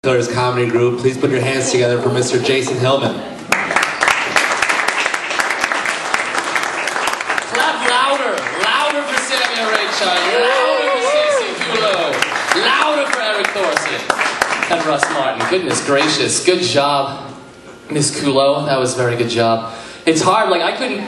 Killers comedy group. Please put your hands together for Mr. Jason Hillman. Clap louder, louder for Samuel Raychild, louder for Stacey Kulo, louder for Eric Thorson and Russ Martin. Goodness gracious, good job, Miss Kulo. That was a very good job. It's hard, like I couldn't.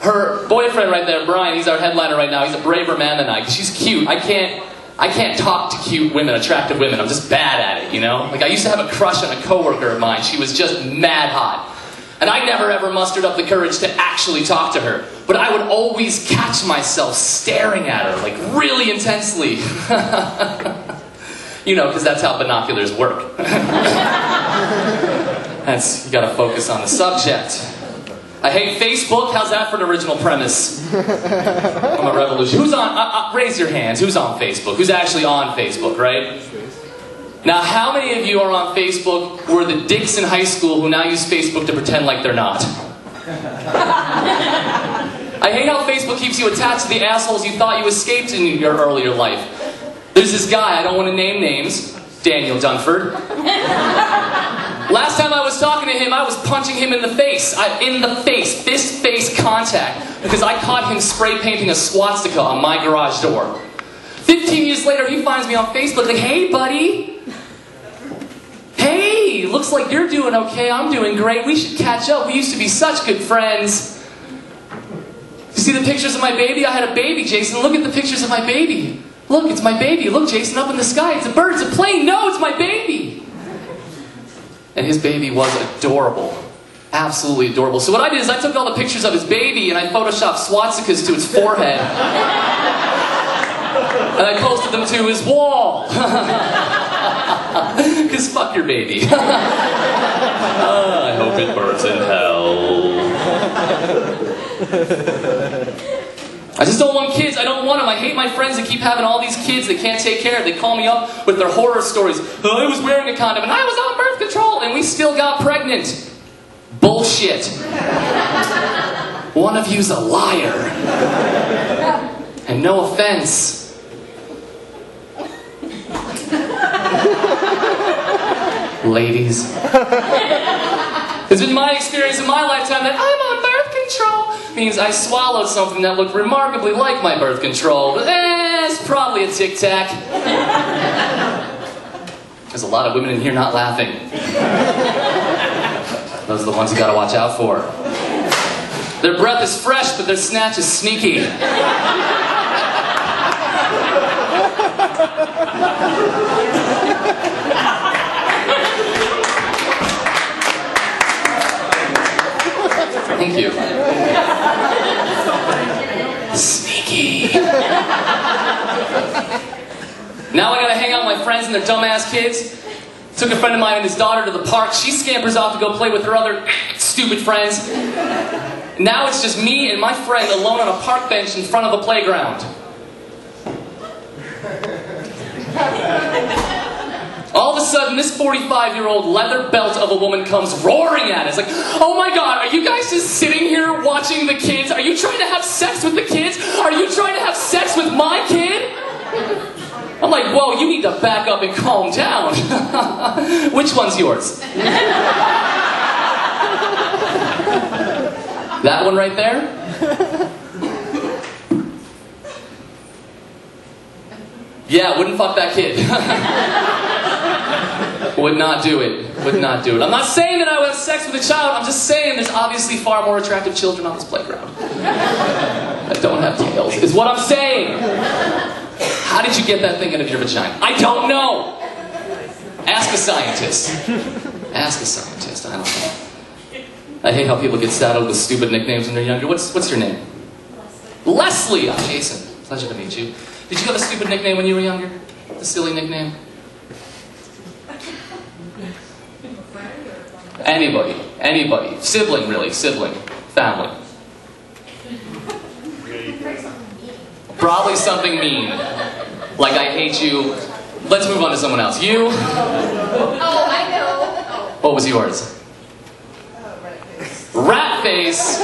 Her boyfriend right there, Brian, he's our headliner right now. He's a braver man than I, because she's cute. I can't talk to cute women, attractive women. I'm just bad at it, you know? Like, I used to have a crush on a coworker of mine. She was just mad hot. And I never ever mustered up the courage to actually talk to her. But I would always catch myself staring at her, like, really intensely. You know, because that's how binoculars work. You gotta focus on the subject. I hate Facebook. How's that for an original premise? I'm a revolution. Who's on? Raise your hands. Who's on Facebook? Who's actually on Facebook, right? Now, how many of you are on Facebook who are the dicks in high school who now use Facebook to pretend like they're not? I hate how Facebook keeps you attached to the assholes you thought you escaped in your earlier life. There's this guy, I don't want to name names, Daniel Dunford. Last time I was talking to him, I was punching him in the face. Fist-face contact, because I caught him spray painting a swastika on my garage door. 15 years later, he finds me on Facebook like, hey, buddy. Hey, looks like you're doing okay. I'm doing great. We should catch up. We used to be such good friends. You see the pictures of my baby? I had a baby, Jason. Look at the pictures of my baby. Look, it's my baby. Look, Jason, up in the sky. It's a bird. It's a plane. No, it's my baby. And his baby was adorable. Absolutely adorable. So what I did is I took all the pictures of his baby and I photoshopped swastikas to his forehead. And I posted them to his wall. Because fuck your baby. I hope it burns in hell. I just don't want kids. I don't want them. I hate my friends that keep having all these kids that can't take care of. They call me up with their horror stories. Oh, I was wearing a condom and I was on birth control and we still got pregnant. Bullshit. One of you's a liar. And no offense. Ladies. It's been my experience in my lifetime that I'm on birth control means I swallowed something that looked remarkably like my birth control. But it's probably a Tic Tac. There's a lot of women in here not laughing. Those are the ones you gotta watch out for. Their breath is fresh, but their snatch is sneaky. Thank you. Sneaky. Now I gotta hang out with my friends and their dumbass kids. Took a friend of mine and his daughter to the park. She scampers off to go play with her other stupid friends. Now it's just me and my friend alone on a park bench in front of a playground. All of a sudden, this 45-year-old leather belt of a woman comes roaring at us. Like, oh my God, are you guys just sitting here watching the kids? Are you trying to have sex with the kids? Are you trying to have sex with my kid? I'm like, whoa, you need to back up and calm down. Which one's yours? That one right there? Yeah, wouldn't fuck that kid. Would not do it. Would not do it. I'm not saying that I would have sex with a child. I'm just saying there's obviously far more attractive children on this playground that don't have tails, is what I'm saying. How did you get that thing out of your vagina? I don't know. Ask a scientist. Ask a scientist. I don't know. I hate how people get saddled with stupid nicknames when they're younger. What's your name? Leslie. I'm Jason. Pleasure to meet you. Did you have a stupid nickname when you were younger? A silly nickname? Anybody. Anybody. Sibling, really. Sibling. Family. Probably something mean. Like, I hate you. Let's move on to someone else. You? Oh, I know. What was yours? Rat face.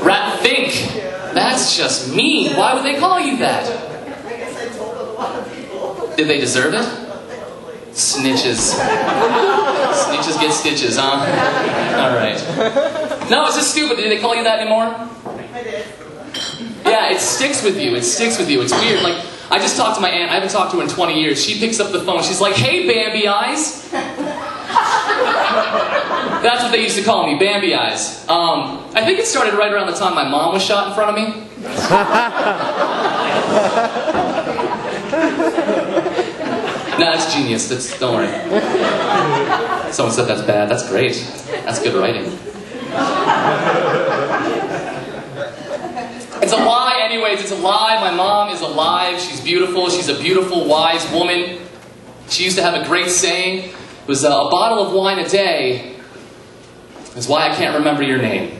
Rat think. That's just mean. Why would they call you that? I guess I told a lot of people. Did they deserve it? Snitches. Snitches get stitches, huh? Alright. No, it's just stupid. Did they call you that anymore? I did. Yeah, it sticks with you. It sticks with you. It's weird. Like, I just talked to my aunt. I haven't talked to her in 20 years. She picks up the phone. She's like, hey, Bambi Eyes. That's what they used to call me, Bambi Eyes. I think it started right around the time my mom was shot in front of me. No, that's genius. Don't worry. Someone said that's bad. That's great. That's good writing. It's a lie, anyways. It's a lie. My mom is alive. She's beautiful. She's a beautiful, wise woman. She used to have a great saying. It was a bottle of wine a day is why I can't remember your name.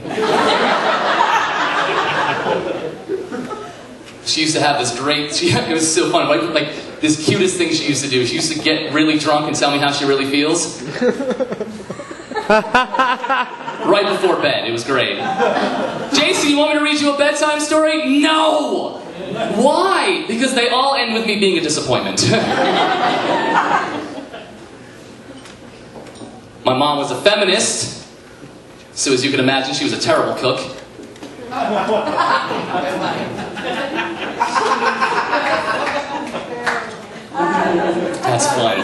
She used to have this great, it was so fun, like this cutest thing she used to do. She used to get really drunk and tell me how she really feels. Right before bed, it was great. Jason, you want me to read you a bedtime story? No! Why? Because they all end with me being a disappointment. My mom was a feminist, so as you can imagine, she was a terrible cook. That's fun.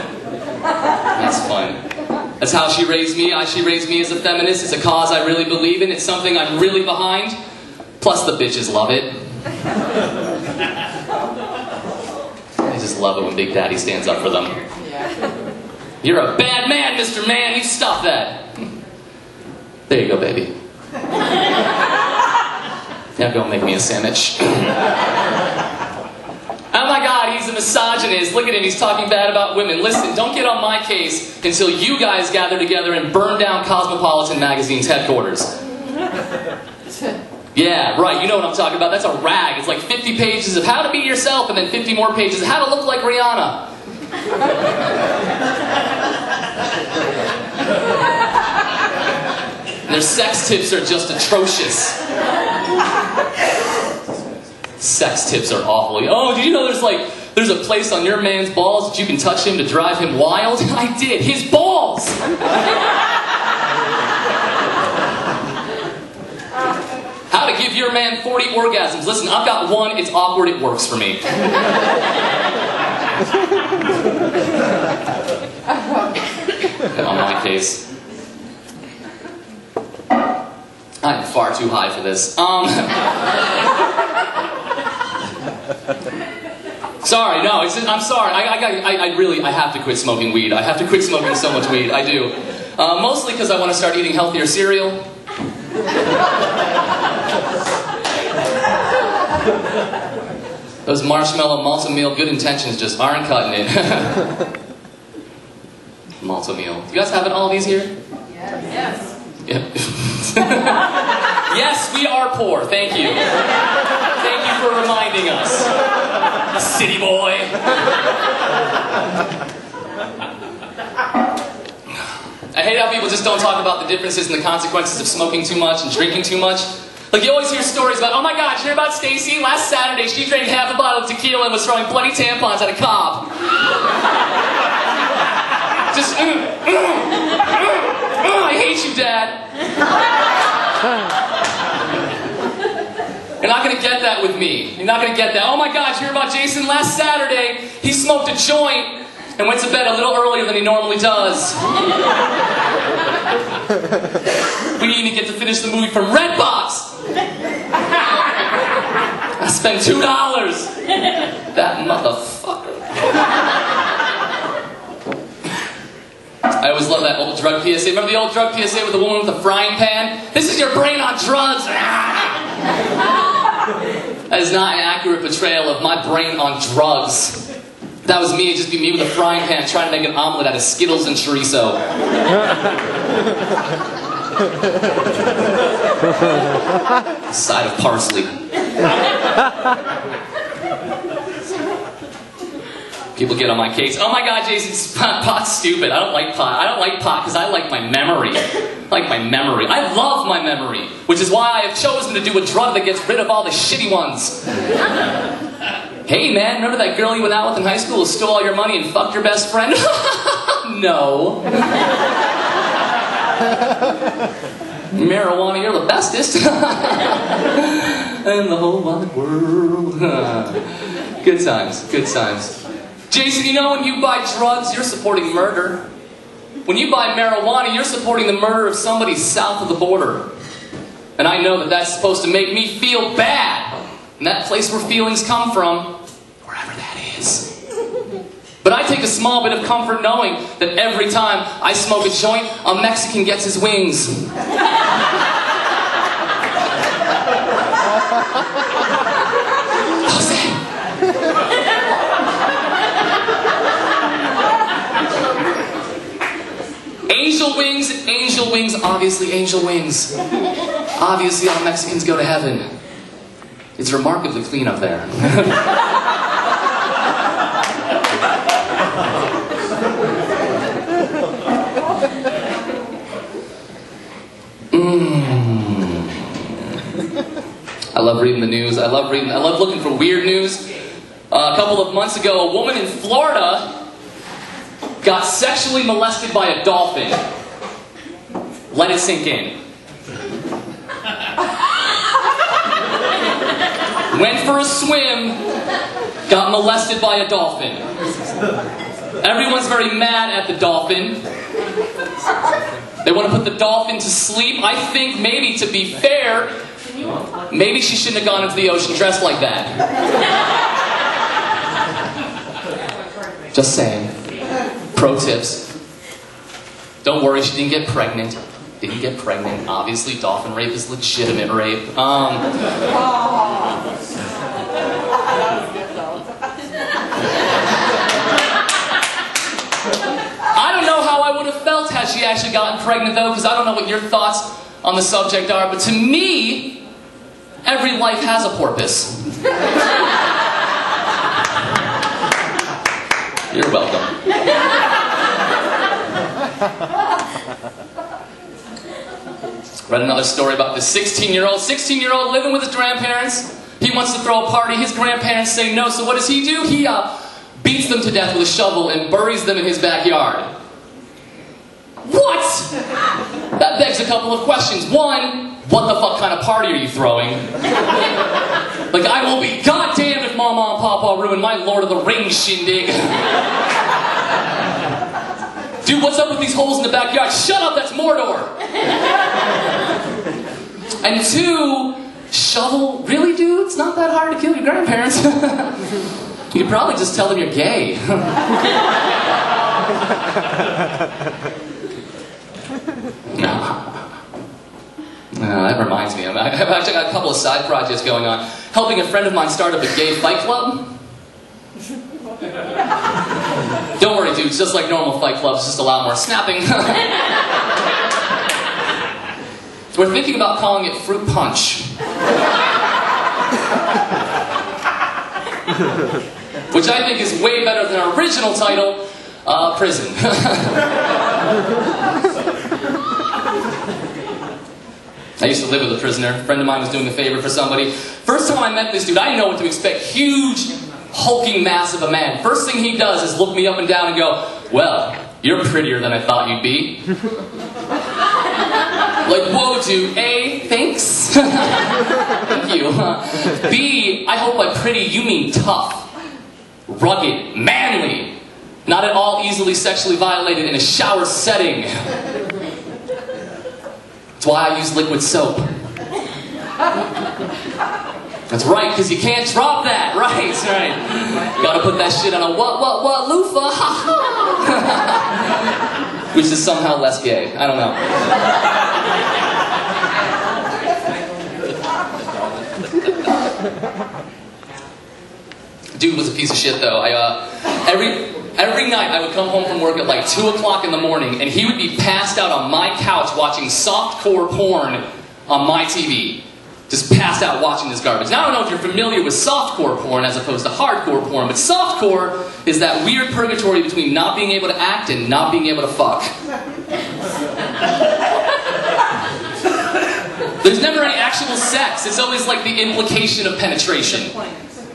That's fun. That's how she raised me. She raised me as a feminist. It's a cause I really believe in. It's something I'm really behind. Plus the bitches love it. I just love it when Big Daddy stands up for them. You're a bad man, Mr. Man. You stop that. There you go, baby. Now go make me a sandwich. Oh my God, he's a misogynist. Look at him, he's talking bad about women. Listen, don't get on my case until you guys gather together and burn down Cosmopolitan Magazine's headquarters. Yeah, right, you know what I'm talking about. That's a rag. It's like 50 pages of how to be yourself and then 50 more pages of how to look like Rihanna. Their sex tips are just atrocious. Sex tips are awful. Oh, did you know there's a place on your man's balls that you can touch him to drive him wild? I did. His balls! How to give your man 40 orgasms. Listen, I've got one. It's awkward. It works for me. On my case. I am far too high for this. Sorry, no, I'm sorry. I have to quit smoking weed. I have to quit smoking so much weed. I do. Mostly because I want to start eating healthier cereal. Those marshmallow malta meal good intentions just aren't cutting it. Malta meal. You guys having all these here? Yes. Yep. Yes, we are poor. Thank you. Thank you for reminding us. City boy. I hate how people just don't talk about the differences and the consequences of smoking too much and drinking too much. Like, you always hear stories about, oh my God, did you hear about Stacy? Last Saturday, she drank half a bottle of tequila and was throwing bloody tampons at a cop. Just, I hate you, Dad. You're not going to get that with me. You're not going to get that. Oh my God, did you hear about Jason? Last Saturday, he smoked a joint and went to bed a little earlier than he normally does. We didn't even get to finish the movie from Redbox. I spent $2. That motherfucker. I always love that old drug PSA. Remember the old drug PSA with the woman with the frying pan? This is your brain on drugs. That is not an accurate portrayal of my brain on drugs. If that was me, it'd just be me with a frying pan trying to make an omelet out of Skittles and chorizo. Side of parsley. People get on my case. Oh my God, Jason, pot's stupid. I don't like pot. I don't like pot because I like my memory. I like my memory. I love my memory, which is why I have chosen to do a drug that gets rid of all the shitty ones. Hey man, remember that girl you went out with in high school who stole all your money and fucked your best friend? No. Marijuana, you're the bestest. In the whole wide world. Good times, good times. Jason, you know when you buy drugs, you're supporting murder. When you buy marijuana, you're supporting the murder of somebody south of the border. And I know that that's supposed to make me feel bad. And that place where feelings come from, wherever that is. But I take a small bit of comfort knowing that every time I smoke a joint, a Mexican gets his wings. Jose. Angel wings, obviously angel wings. Obviously all Mexicans go to heaven. It's remarkably clean up there. I love reading the news. I love looking for weird news. A couple of months ago, a woman in Florida got sexually molested by a dolphin. Let it sink in. Went for a swim, got molested by a dolphin. Everyone's very mad at the dolphin. They want to put the dolphin to sleep. I think maybe, to be fair, maybe she shouldn't have gone into the ocean dressed like that. Just saying. Pro tips. Don't worry, she didn't get pregnant. Didn't get pregnant. Obviously, dolphin rape is legitimate rape. I don't know how I would have felt had she actually gotten pregnant, though, because I don't know what your thoughts on the subject are, but to me, every life has a porpoise. You're welcome. Read another story about this 16-year-old living with his grandparents. He wants to throw a party. His grandparents say no, so what does he do? He beats them to death with a shovel and buries them in his backyard. What? That begs a couple of questions. One, what the fuck kind of party are you throwing? Like, I will be goddamned if Mama and Papa ruin my Lord of the Rings shindig. Dude, what's up with these holes in the backyard? Shut up, that's Mordor! And two, shovel? Really, dude? It's not that hard to kill your grandparents. You could probably just tell them you're gay. That reminds me. I've actually got a couple of side projects going on. Helping a friend of mine start up a gay fight club. Don't worry, dude. It's just like normal fight clubs, just a lot more snapping. We're thinking about calling it Fruit Punch. Which I think is way better than our original title, Prison. I used to live with a prisoner. A friend of mine was doing a favor for somebody. First time I met this dude, I didn't know what to expect. Huge, hulking mass of a man. First thing he does is look me up and down and go, "Well, you're prettier than I thought you'd be." Like, whoa, dude. A, thanks. Thank you. B, I hope by pretty you mean tough, rugged, manly, not at all easily sexually violated in a shower setting. That's why I use liquid soap. That's right, because you can't drop that. Right. You gotta put that shit on a what loofah. Which is somehow less gay. I don't know. Dude was a piece of shit, though. Every night I would come home from work at like 2 o'clock in the morning, and he would be passed out on my couch watching softcore porn on my TV. Just passed out watching this garbage. Now, I don't know if you're familiar with softcore porn as opposed to hardcore porn, but softcore is that weird purgatory between not being able to act and not being able to fuck. There's never any actual sex. It's always like the implication of penetration.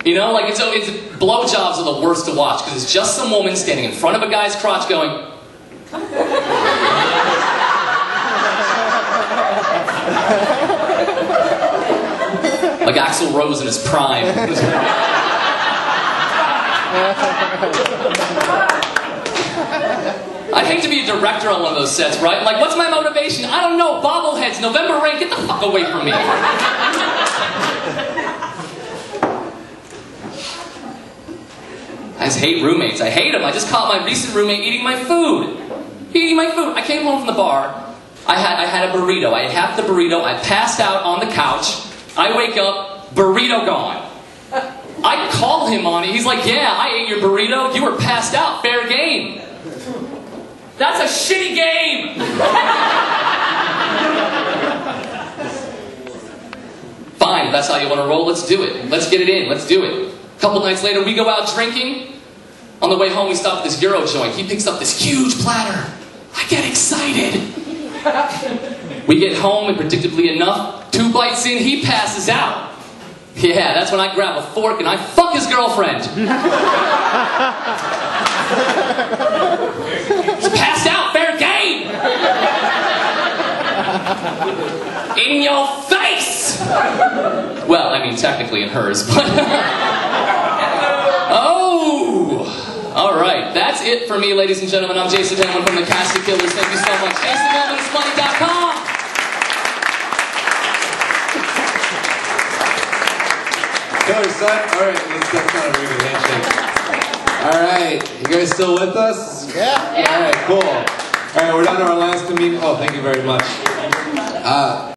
You know, like it's blowjobs are the worst to watch because it's just some woman standing in front of a guy's crotch going. Like Axl Rose in his prime. I'd hate to be a director on one of those sets, right? Like, what's my motivation? I don't know. Bobbleheads, November rain, get the fuck away from me. I just hate roommates. I hate them. I just caught my recent roommate eating my food. Eating my food. I came home from the bar. I had a burrito. I had half the burrito. I passed out on the couch. I wake up, burrito gone. I call him on it. He's like, yeah, I ate your burrito. You were passed out. Fair game. That's a shitty game. Fine, if that's how you want to roll, let's do it. Let's get it in. Let's do it. A couple nights later, we go out drinking. On the way home, we stop at this Euro joint. He picks up this huge platter. I get excited. We get home, and predictably enough, 2 bites in, he passes out. Yeah, that's when I grab a fork and I fuck his girlfriend. He's passed out, fair game! In your face! Well, I mean, technically in hers, but... Oh! Alright, that's it for me, ladies and gentlemen. I'm Jason Hillman from the Casket Killers. Thank you so much. JasonHillmanIsFunny.com. Killer son. Alright, let's get on a really good handshake. Alright, you guys still with us? Yeah. Alright, cool. Alright, we're down to our last comedian. Oh, thank you very much.